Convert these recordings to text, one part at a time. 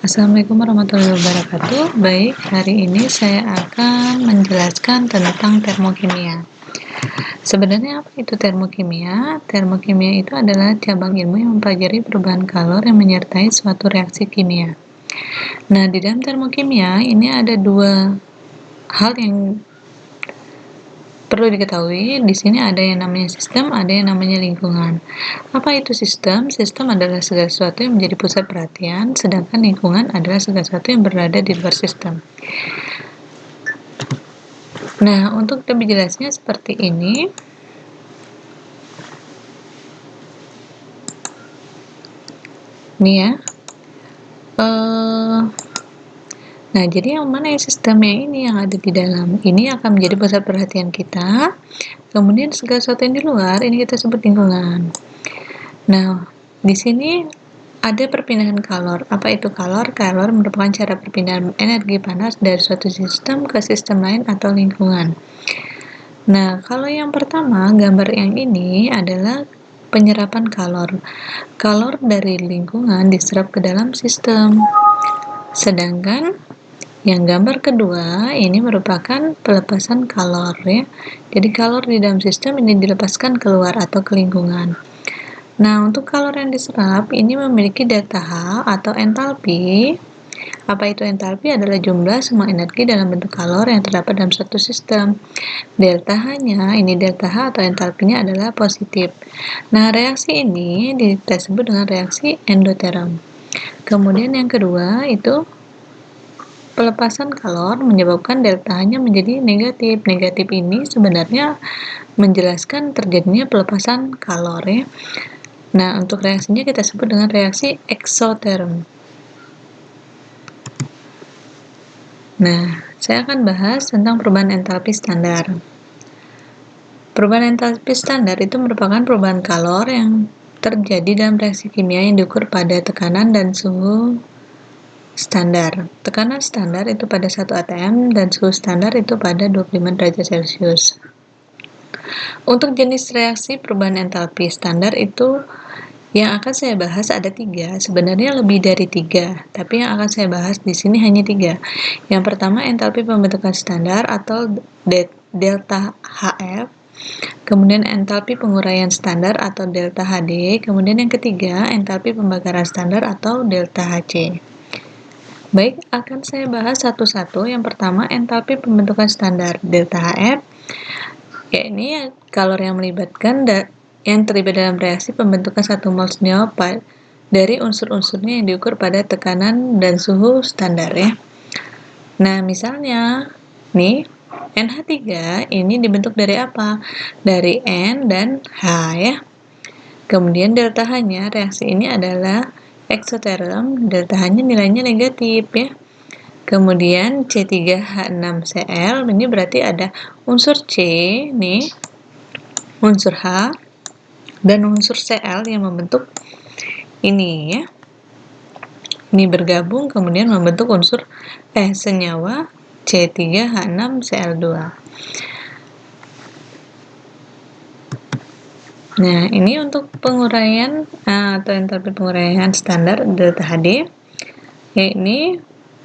Assalamualaikum warahmatullahi wabarakatuh. Baik, hari ini saya akan menjelaskan tentang termokimia. Sebenarnya apa itu termokimia? Termokimia itu adalah cabang ilmu yang mempelajari perubahan kalor yang menyertai suatu reaksi kimia. Nah, di dalam termokimia ini ada dua hal yang perlu diketahui. Di sini ada yang namanya sistem, ada yang namanya lingkungan. Apa itu sistem? Sistem adalah segala sesuatu yang menjadi pusat perhatian, sedangkan lingkungan adalah segala sesuatu yang berada di luar sistem. Nah, untuk lebih jelasnya seperti ini. Nih ya. Nah, jadi yang mana yang sistemnya ini yang ada di dalam? Ini akan menjadi pusat perhatian kita. Kemudian segala sesuatu yang di luar, ini kita sebut lingkungan. Nah, di sini ada perpindahan kalor. Apa itu kalor? Kalor merupakan cara perpindahan energi panas dari suatu sistem ke sistem lain atau lingkungan. Nah, kalau yang pertama, gambar yang ini adalah penyerapan kalor. Kalor dari lingkungan diserap ke dalam sistem. Sedangkan yang gambar kedua ini merupakan pelepasan kalor ya. Jadi kalor di dalam sistem ini dilepaskan keluar atau ke lingkungan. Nah, untuk kalor yang diserap ini memiliki delta H atau entalpi. Apa itu entalpi? Adalah jumlah semua energi dalam bentuk kalor yang terdapat dalam suatu sistem. Delta H-nya, ini delta H atau entalpinya adalah positif. Nah, reaksi ini kita sebut dengan reaksi endoterm. Kemudian yang kedua itu pelepasan kalor menyebabkan delta H-nya menjadi negatif. Negatif ini sebenarnya menjelaskan terjadinya pelepasan kalor ya. Nah, untuk reaksinya kita sebut dengan reaksi eksoterm. Nah, saya akan bahas tentang perubahan entalpi standar. Perubahan entalpi standar itu merupakan perubahan kalor yang terjadi dalam reaksi kimia yang diukur pada tekanan dan suhu standar. Tekanan standar itu pada 1 atm dan suhu standar itu pada 25 derajat Celcius. Untuk jenis reaksi perubahan entalpi standar itu yang akan saya bahas ada 3, sebenarnya lebih dari 3, tapi yang akan saya bahas di sini hanya 3. Yang pertama entalpi pembentukan standar atau delta HF, kemudian entalpi penguraian standar atau delta HD, kemudian yang ketiga entalpi pembakaran standar atau delta HC. Baik, akan saya bahas satu-satu. Yang pertama, entalpi pembentukan standar delta HF. Ya, ini kalor yang melibatkan yang terlibat dalam reaksi pembentukan 1 mol senyawa dari unsur-unsurnya yang diukur pada tekanan dan suhu standar ya. Nah, misalnya nih NH3 ini dibentuk dari apa? Dari N dan H ya. Kemudian delta H-nya, reaksi ini adalah eksoterm, delta H-nya nilainya negatif ya. Kemudian C3H6Cl, ini berarti ada unsur C nih, unsur H, dan unsur Cl yang membentuk ini ya. Ini bergabung kemudian membentuk senyawa C3H6Cl2. Nah, ini untuk penguraian atau entalpi penguraian standar delta HD. Ya, ini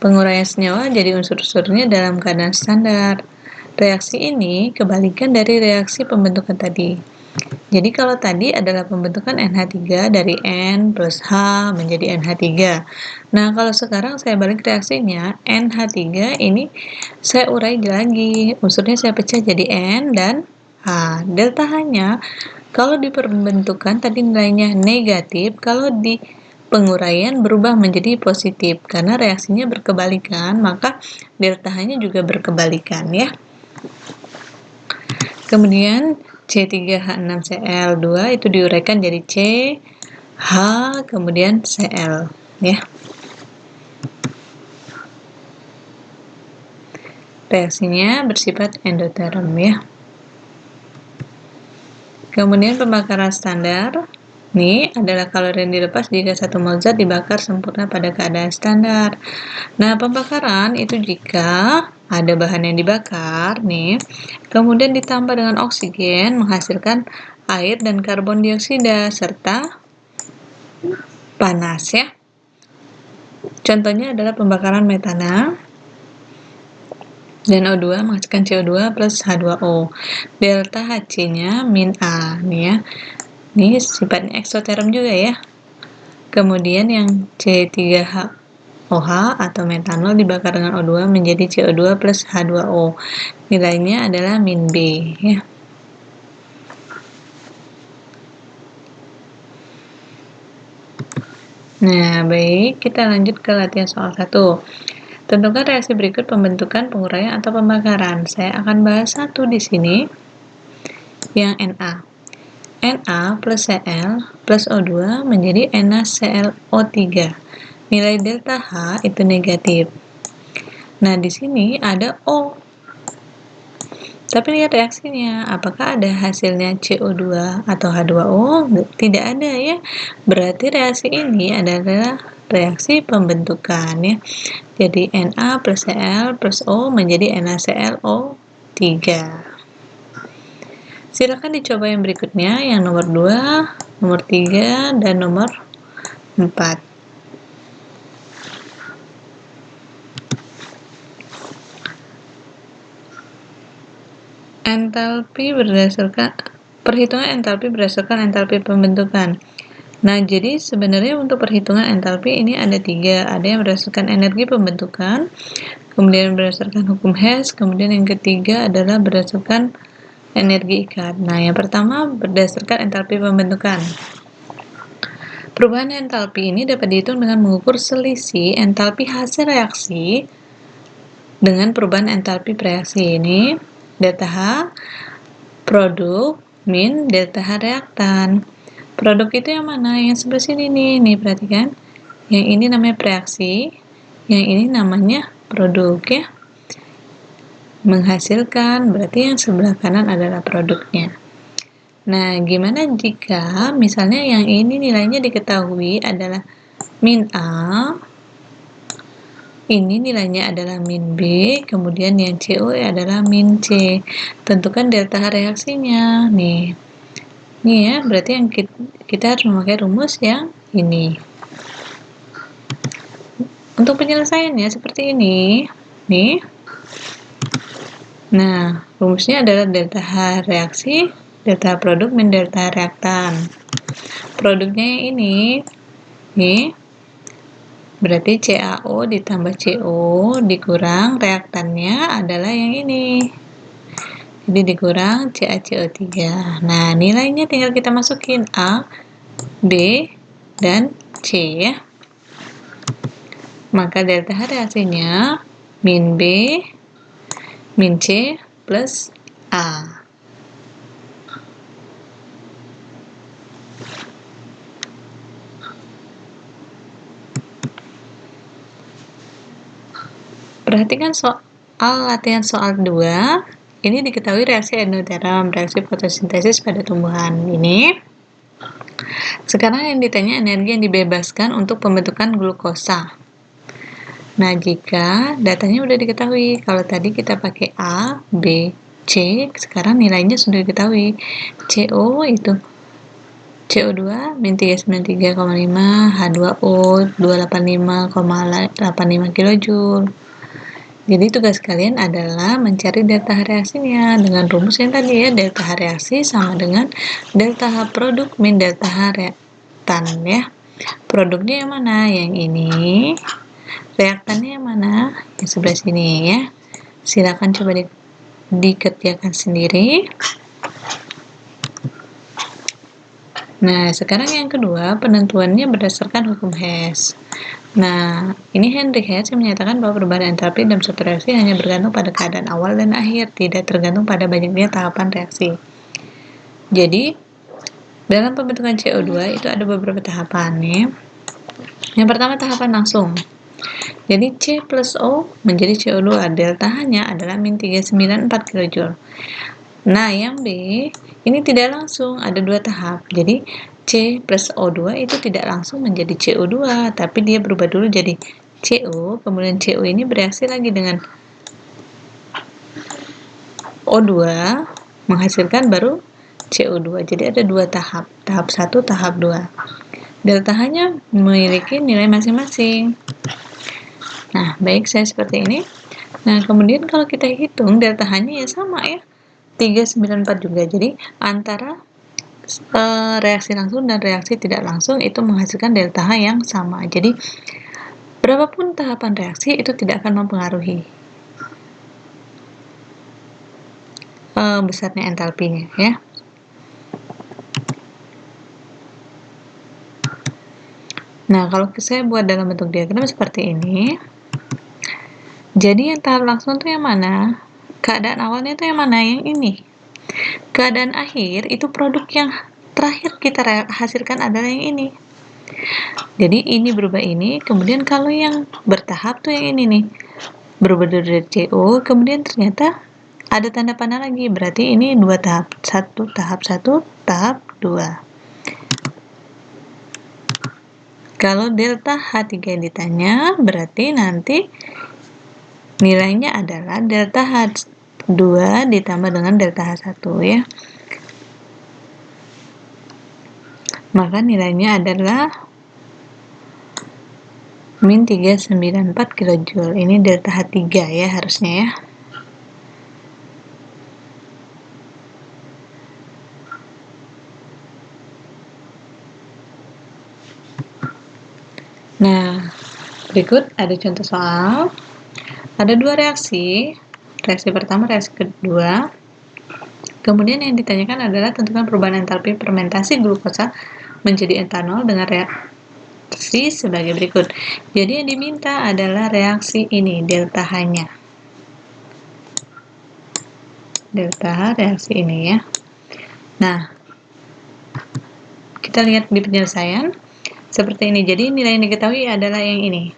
penguraian senyawa jadi unsur-unsurnya dalam keadaan standar. Reaksi ini kebalikan dari reaksi pembentukan tadi. Jadi kalau tadi adalah pembentukan NH3 dari N plus H menjadi NH3. Nah, kalau sekarang saya balik reaksinya, NH3 ini saya urai lagi. Unsurnya saya pecah jadi N dan H. Delta H-nya kalau di pembentukan tadi nilainya negatif, kalau di penguraian berubah menjadi positif. Karena reaksinya berkebalikan, maka delta H-nya juga berkebalikan ya. Kemudian C3H6Cl2 itu diuraikan jadi C, H, kemudian Cl ya. Reaksinya bersifat endoterm ya. Kemudian pembakaran standar, ini adalah kalori yang dilepas jika 1 mol zat dibakar sempurna pada keadaan standar. Nah, pembakaran itu jika ada bahan yang dibakar nih, kemudian ditambah dengan oksigen menghasilkan air dan karbon dioksida serta panas ya. Contohnya adalah pembakaran metana dan O2 menghasilkan CO2 plus H2O. Delta Hc-nya min A nih ya. Ini sifatnya eksoterm juga ya. Kemudian yang C3H atau metanol dibakar dengan O2 menjadi CO2 plus H2O. Nilainya adalah min B ya. Nah, baik, kita lanjut ke latihan soal 1. Tentukan reaksi berikut pembentukan, penguraian, atau pembakaran. Saya akan bahas satu di sini, yang Na. Na plus Cl plus O2 menjadi NaClO3. Nilai delta H itu negatif. Nah, di sini ada O. Tapi lihat reaksinya, apakah ada hasilnya CO2 atau H2O? Tidak ada ya. Berarti reaksi ini adalah reaksi pembentukan ya. Jadi Na plus Cl plus O menjadi NaClO3. Silakan dicoba yang berikutnya, yang nomor 2, nomor 3, dan nomor 4. Perhitungan entalpi berdasarkan entalpi pembentukan. Nah, jadi sebenarnya untuk perhitungan entalpi ini ada 3. Ada yang berdasarkan energi pembentukan, kemudian berdasarkan hukum Hess, kemudian yang ketiga adalah berdasarkan energi ikat. Nah, yang pertama berdasarkan entalpi pembentukan. Perubahan entalpi ini dapat dihitung dengan mengukur selisih entalpi hasil reaksi dengan perubahan entalpi preaksi. Ini delta H produk min delta H reaktan. Produk itu yang mana? Yang sebelah sini nih. Nih, perhatikan. Yang ini namanya preaksi, yang ini namanya produk ya. Menghasilkan, berarti yang sebelah kanan adalah produknya. Nah, gimana jika misalnya yang ini nilainya diketahui adalah min A, ini nilainya adalah min B, kemudian yang CO adalah min C. Tentukan delta H reaksinya. Nih ya, berarti yang kita harus memakai rumus yang ini. Untuk penyelesaiannya seperti ini. Nih. Nah, rumusnya adalah delta H reaksi, delta H produk min delta H reaktan. Produknya yang ini. Nih. Berarti CaO ditambah CO dikurang reaktannya adalah yang ini. Jadi dikurang CaCO3. Nah, nilainya tinggal kita masukin A, B, dan C ya. Maka delta H reaksinya min B, min C, plus A. Perhatikan soal latihan soal 2. Ini diketahui reaksi endoterm, reaksi fotosintesis pada tumbuhan. Ini. Sekarang yang ditanya energi yang dibebaskan untuk pembentukan glukosa. Nah, jika datanya sudah diketahui, kalau tadi kita pakai A, B, C, sekarang nilainya sudah diketahui. CO itu CO2 min 393,5, H2O 285,85 kJ. Jadi tugas kalian adalah mencari delta H reaksinya dengan rumus yang tadi ya, delta H reaksi sama dengan delta H produk min delta H reaktan ya. Produknya yang mana? Yang ini. Reaktannya yang mana? Yang sebelah sini ya. Silakan coba dikerjakan sendiri. Nah, sekarang yang kedua, penentuannya berdasarkan hukum Hess. Nah, ini Henry Hess yang menyatakan bahwa perubahan entalpi dalam suatu reaksi hanya bergantung pada keadaan awal dan akhir, tidak tergantung pada banyaknya tahapan reaksi. Jadi, dalam pembentukan CO2 itu ada beberapa tahapan nih. Yang pertama tahapan langsung. Jadi C plus O menjadi CO2, delta H-nya adalah min 394 kJ. Nah, yang B, ini tidak langsung, ada 2 tahap. Jadi, C plus O2 itu tidak langsung menjadi CO2, tapi dia berubah dulu jadi CO, kemudian CO ini bereaksi lagi dengan O2, menghasilkan baru CO2. Jadi ada 2 tahap, tahap 1, tahap 2. delta H-nya memiliki nilai masing-masing. Nah, baik, saya seperti ini. Nah, kemudian kalau kita hitung delta H-nya ya sama ya, 394 juga. Jadi, antara reaksi langsung dan reaksi tidak langsung itu menghasilkan delta H yang sama. Jadi, berapapun tahapan reaksi itu tidak akan mempengaruhi besarnya entalpinya ya. Nah, kalau saya buat dalam bentuk diagram seperti ini, jadi yang tahap langsung itu yang mana? Keadaan awalnya itu yang mana? Yang ini. Keadaan akhir itu produk yang terakhir kita hasilkan adalah yang ini. Jadi ini berubah ini, kemudian kalau yang bertahap tuh yang ini nih. Berubah dari CO, kemudian ternyata ada tanda panah lagi, berarti ini dua tahap. Satu, tahap 2. Kalau delta H3 yang ditanya, berarti nanti nilainya adalah delta H2 ditambah dengan delta H1 ya. Maka nilainya adalah min 394 kJ. Ini delta H3 ya harusnya ya. Nah, berikut ada contoh soal. Ada dua reaksi pertama, reaksi kedua. Kemudian yang ditanyakan adalah tentukan perubahan entalpi fermentasi glukosa menjadi etanol dengan reaksi sebagai berikut. Jadi yang diminta adalah reaksi ini, delta H-nya. Delta H reaksi ini ya. Nah, kita lihat di penyelesaian seperti ini. Jadi nilai yang diketahui adalah yang ini.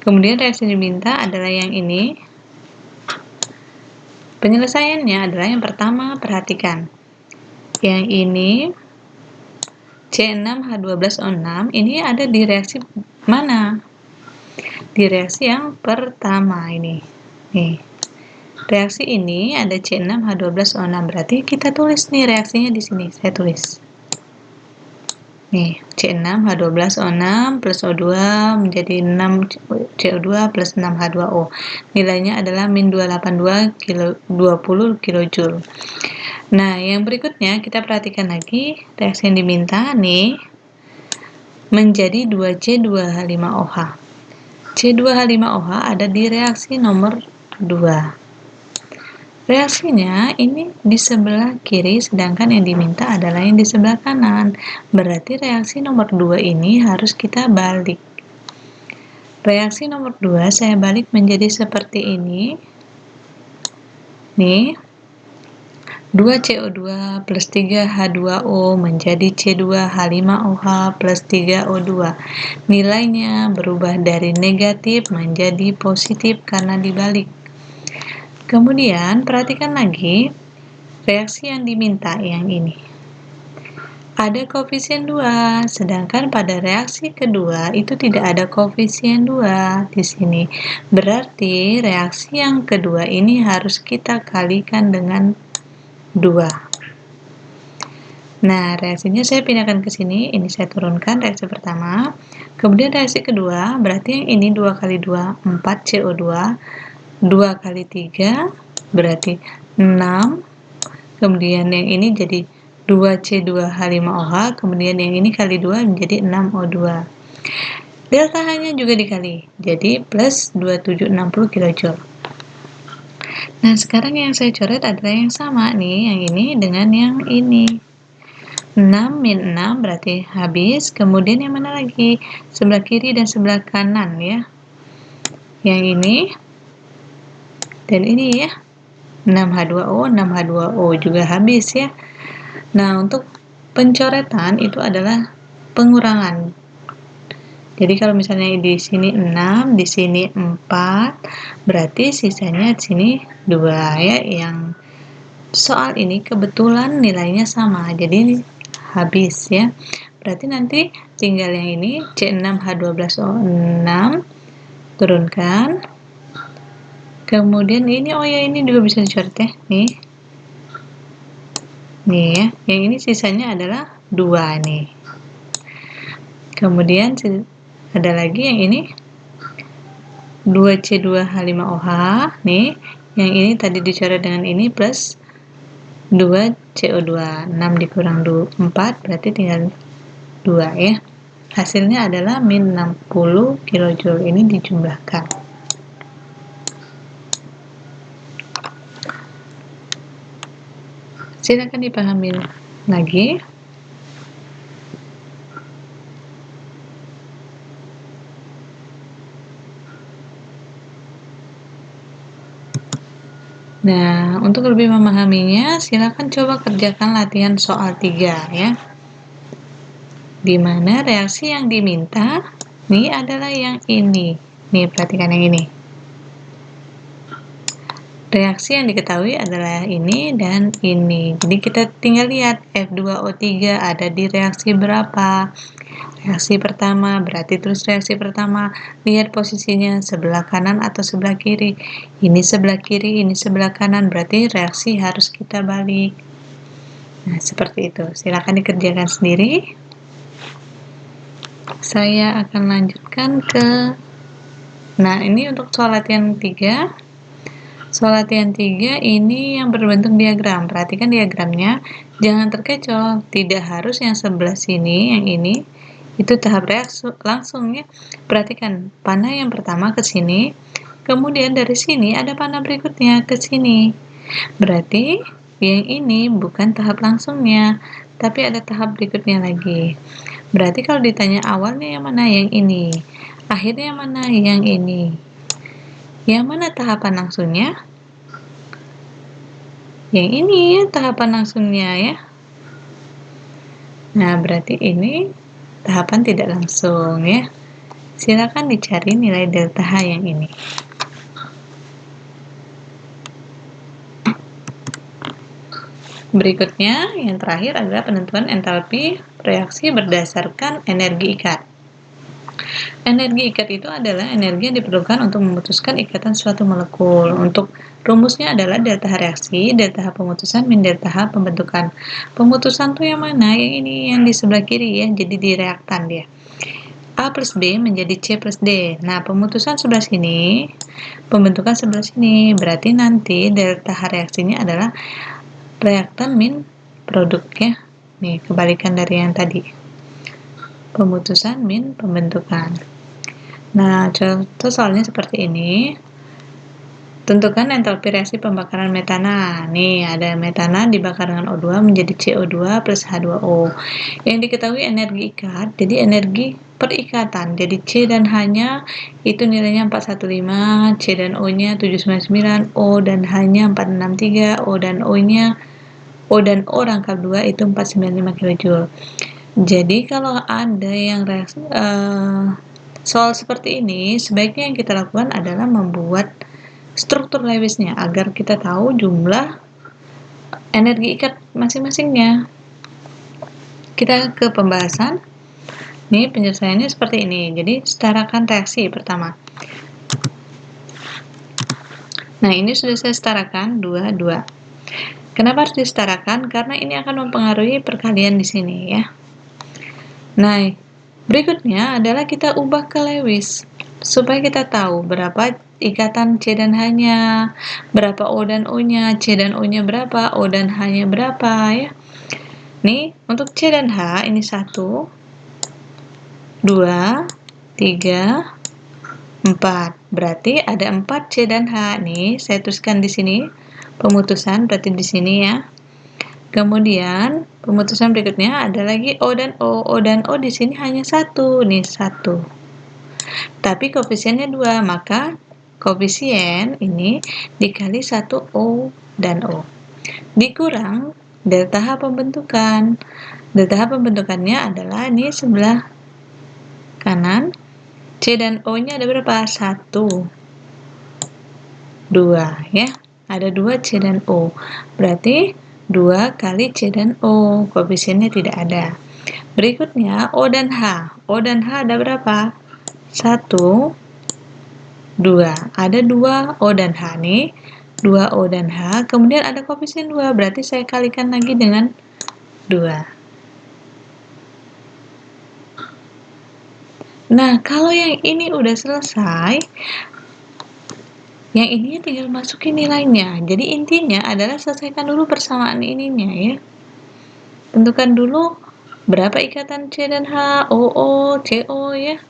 Kemudian reaksi yang diminta adalah yang ini. Penyelesaiannya adalah yang pertama, perhatikan. Yang ini C6H12O6 ini ada di reaksi mana? Di reaksi yang pertama ini. Nih. Reaksi ini ada C6H12O6, berarti kita tulis nih reaksinya di sini. Saya tulis. Nih, C6H12O6 plus O2 menjadi 6 CO2 plus 6H2O. Nilainya adalah min 282 kJ. Nah, yang berikutnya kita perhatikan lagi reaksi yang diminta nih menjadi 2C2H5OH. C2H5OH ada di reaksi nomor 2. Reaksinya ini di sebelah kiri, sedangkan yang diminta adalah yang di sebelah kanan. Berarti reaksi nomor 2 ini harus kita balik. Reaksi nomor 2 saya balik menjadi seperti ini. Nih, 2CO2 plus 3H2O menjadi C2H5OH plus 3O2. Nilainya berubah dari negatif menjadi positif karena dibalik. Kemudian perhatikan lagi reaksi yang diminta yang ini. Ada koefisien 2, sedangkan pada reaksi kedua itu tidak ada koefisien 2 di sini. Berarti reaksi yang kedua ini harus kita kalikan dengan 2. Nah, reaksinya saya pindahkan ke sini, ini saya turunkan reaksi pertama. Kemudian reaksi kedua, berarti yang ini 2 kali 2, 4 CO2. 2 kali 3 berarti 6, kemudian yang ini jadi 2C2H5OH, kemudian yang ini kali 2 menjadi 6O2. Delta H-nya juga dikali, jadi plus 2760 kJ. Nah, sekarang yang saya coret adalah yang sama nih, yang ini dengan yang ini. 6 min 6 berarti habis, kemudian yang mana lagi? Sebelah kiri dan sebelah kanan ya. Yang ini dan ini ya, 6H2O, 6H2O juga habis ya. Nah, untuk pencoretan itu adalah pengurangan. Jadi kalau misalnya di sini 6, di sini 4, berarti sisanya di sini 2 ya. Yang soal ini kebetulan nilainya sama, jadi habis ya. Berarti nanti tinggal yang ini C6H12O6 turunkan. Kemudian ini, oh ya ini juga bisa dicoret ya, nih ya, yang ini sisanya adalah 2 nih. Kemudian ada lagi yang ini 2C2H5OH nih, yang ini tadi dicoret dengan ini plus 2CO2, 6 dikurang 4 berarti tinggal 2 ya. Hasilnya adalah min 60 kJ. Ini dijumlahkan. Silakan dipahami lagi. Nah, untuk lebih memahaminya, silakan coba kerjakan latihan soal 3 ya. Di mana reaksi yang diminta nih adalah yang ini. Nih, perhatikan yang ini. Reaksi yang diketahui adalah ini dan ini. Jadi kita tinggal lihat F2O3 ada di reaksi berapa. Reaksi pertama, berarti terus reaksi pertama. Lihat posisinya sebelah kanan atau sebelah kiri. Ini sebelah kiri, ini sebelah kanan. Berarti reaksi harus kita balik. Nah, seperti itu. Silakan dikerjakan sendiri. Saya akan lanjutkan ke... Nah, ini untuk soal latihan 3. Soal latihan 3 ini yang berbentuk diagram. Perhatikan diagramnya, jangan terkecoh. Tidak harus yang sebelah sini, yang ini, itu tahap reaksi langsung ya. Perhatikan, panah yang pertama ke sini, kemudian dari sini ada panah berikutnya ke sini. Berarti yang ini bukan tahap langsungnya, tapi ada tahap berikutnya lagi. Berarti kalau ditanya awalnya yang mana? Yang ini. Akhirnya yang mana? Yang ini. Yang mana tahapan langsungnya? Yang ini ya, tahapan langsungnya ya. Nah, berarti ini tahapan tidak langsung ya. Silakan dicari nilai delta H yang ini. Berikutnya, yang terakhir adalah penentuan entalpi reaksi berdasarkan energi ikat. Energi ikat itu adalah energi yang diperlukan untuk memutuskan ikatan suatu molekul. Untuk rumusnya adalah delta H reaksi, delta H pemutusan, min delta H pembentukan. Pemutusan tuh yang mana? Yang ini, yang di sebelah kiri ya, jadi di reaktan dia. A plus B menjadi C plus D. Nah, pemutusan sebelah sini, pembentukan sebelah sini. Berarti nanti delta H reaksinya adalah reaktan min produknya. Nih, kebalikan dari yang tadi. Pemutusan min pembentukan. Nah, contoh soalnya seperti ini. Tentukan entalpi reaksi pembakaran metana. Nih, ada metana dibakar dengan O2 menjadi CO2 plus H2O. Yang diketahui energi ikat, jadi energi perikatan. Jadi C dan H-nya itu nilainya 415, C dan O-nya 799, O dan H-nya 463, O dan O rangkap 2 itu 495 kJ. Jadi kalau ada yang soal seperti ini, sebaiknya yang kita lakukan adalah membuat struktur Lewisnya agar kita tahu jumlah energi ikat masing-masingnya. Kita ke pembahasan. Nih penyelesaiannya seperti ini. Jadi setarakan reaksi pertama. Nah, ini sudah saya setarakan 2, 2. Kenapa harus disetarakan? Karena ini akan mempengaruhi perkalian di sini ya. Nah, berikutnya adalah kita ubah ke Lewis supaya kita tahu berapa ikatan C dan H-nya, berapa O dan O-nya, C dan O-nya berapa, O dan H-nya berapa ya. Nih, untuk C dan H ini 1, 2, 3, 4. Berarti ada 4 C dan H. Nih, saya tuliskan di sini pemutusan berarti di sini ya. Kemudian pemutusan berikutnya ada lagi O dan O. O dan O di sini hanya 1, nih 1. Tapi koefisiennya 2, maka koefisien ini dikali 1 O dan O. Dikurang delta H pembentukan. Delta H pembentukannya adalah ini sebelah kanan. C dan O-nya ada berapa? 1, 2 ya. Ada 2 C dan O. Berarti 2 kali C dan O, koefisiennya tidak ada. Berikutnya O dan H. O dan H ada berapa? 1, 2. Ada 2 O dan H nih. 2 O dan H. Kemudian ada koefisien 2. Berarti saya kalikan lagi dengan 2. Nah, kalau yang ini udah selesai, yang ininya tinggal masukin nilainya. Jadi intinya adalah selesaikan dulu persamaan ininya ya. Tentukan dulu berapa ikatan C dan H, OO, CO ya.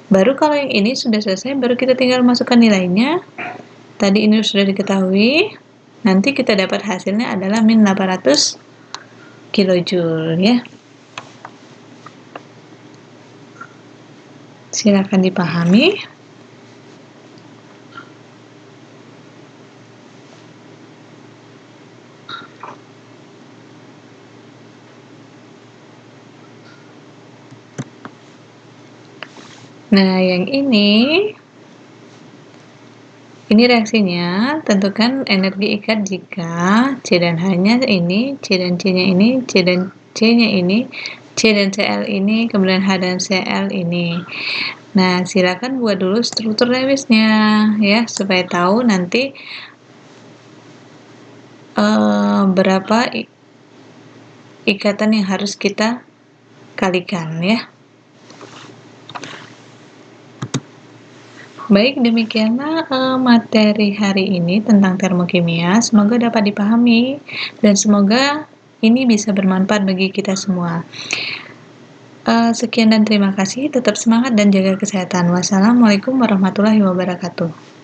Baru kalau yang ini sudah selesai, baru kita tinggal masukkan nilainya. Tadi ini sudah diketahui. Nanti kita dapat hasilnya adalah min 800 kilojoule ya. Silakan dipahami. Nah, yang ini reaksinya. Tentukan energi ikat jika C dan H-nya ini, C dan C-nya ini, C dan C-nya ini, C dan Cl ini, kemudian H dan Cl ini. Nah, silakan buat dulu struktur Lewisnya ya, supaya tahu nanti berapa ikatan yang harus kita kalikan ya. Baik, demikianlah materi hari ini tentang termokimia. Semoga dapat dipahami dan semoga ini bisa bermanfaat bagi kita semua. Sekian dan terima kasih. Tetap semangat dan jaga kesehatan. Wassalamualaikum warahmatullahi wabarakatuh.